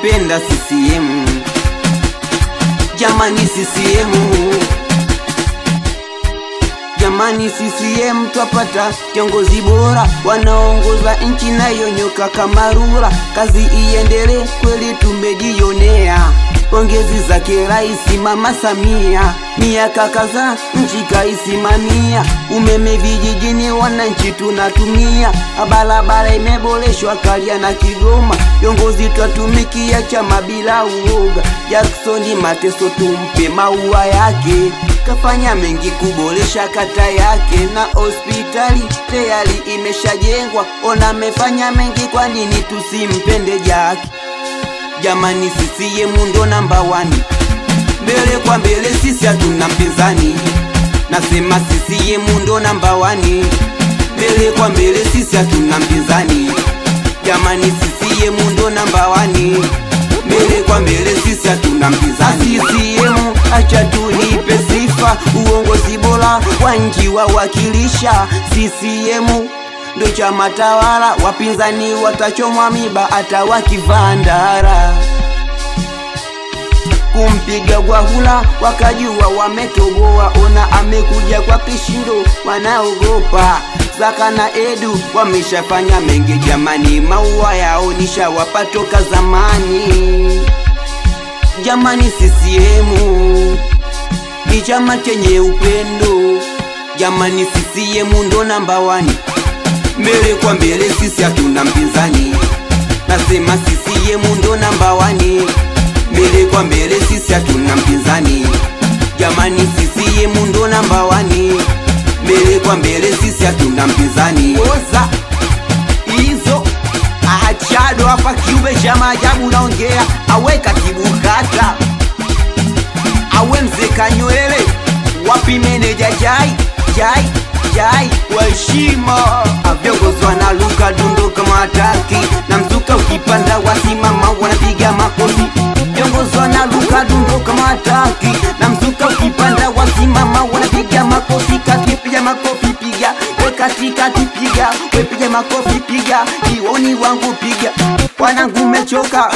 tunaipenda CCM. Jamani CCM, jamani CCM, twapata kiongozi bora, wanaongoza nchi nayonyoka kama rula. Kazi iendelee, kweli tumejionea. Pongezi zake Rais Mama Samia, miaka kadhaa nchi kaisimamia. Umeme vijijini wananchi tunatumia, barabara imeboreshwa Karia na Kigoma. Viongozi twatumikia chama bila uoga. Jackson Mateso tumpe maua yake, kafanya mengi kuboresha kata yake, na hospitali tayari imeshajengwa. Ona amefanya mengi, kwa nini tusimpende Jaki? Jamani CCM ndo namba 1, mbele kwa mbele, sisi hatuna mpinzani. Nasema CCM ndo namba 1, mbele kwa mbele, sisi hatuna mpinzani. Jamani CCM ndo namba 1, mbele kwa mbele, sisi hatuna mpinzani. CCM acha tuipe sifa, uongozi bora wa nchi wawakilisha. CCM ndo chama tawala, wapinzani watachomwa miba hata wakivandara. Kumpiga Gwahula wakajua wametoboa, ona amekuja kwa kishindo, wanaogopa. Zaka na Edu wameshafanya mengi jamani, maua yao nishawapa toka zamani. Jamani CCM ni chama chenye upendo. Jamani CCM ndo namba 1, mbele kwa mbele, sisi hatuna mpinzani. Nasema CCM ndo namba 1, mbele kwa mbele, sisi hatuna mpinzani. Jamani CCM ndo namba 1, mbele kwa mbele, sisi hatuna mpinzani. Oza hizo achado hapa kiube cha maajabu naongea. Awe katibu kata, awe mzee Kanywele, wapi meneja Jai kwa heshima. Viongozi wanaruka dundo kama hataki, na mzuka ukipanda wasimama wanapiga makofi. Viongozi wanaruka dundo kama hataki, na mzuka ukipanda wasimama wanapiga makofi. Kakipiga makofi piga, we katikati piga, we piga makofi piga, ioni wangu piga. Wanangu mechoka,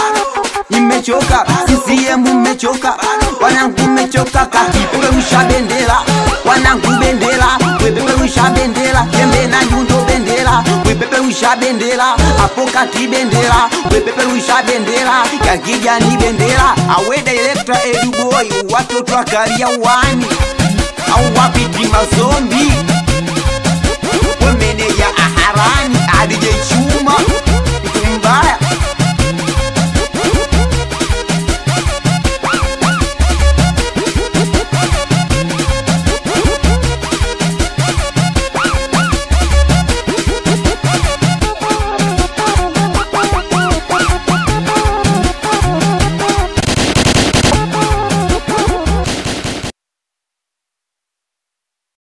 nimechoka, CCM mechoka, wanangu mechoka. Kakipeperusha bendera, wanangu bendera, wepeperusha bendera, Jembe na Nyundo bendera, wepeperusha bendera, hapo kati bendera, wepeperusha bendera, ya kijani bendera. Awe director Edu Boy, watoto wa Karia wani, au wapiti mazombi, we meneja Aharani, DJ Chuma.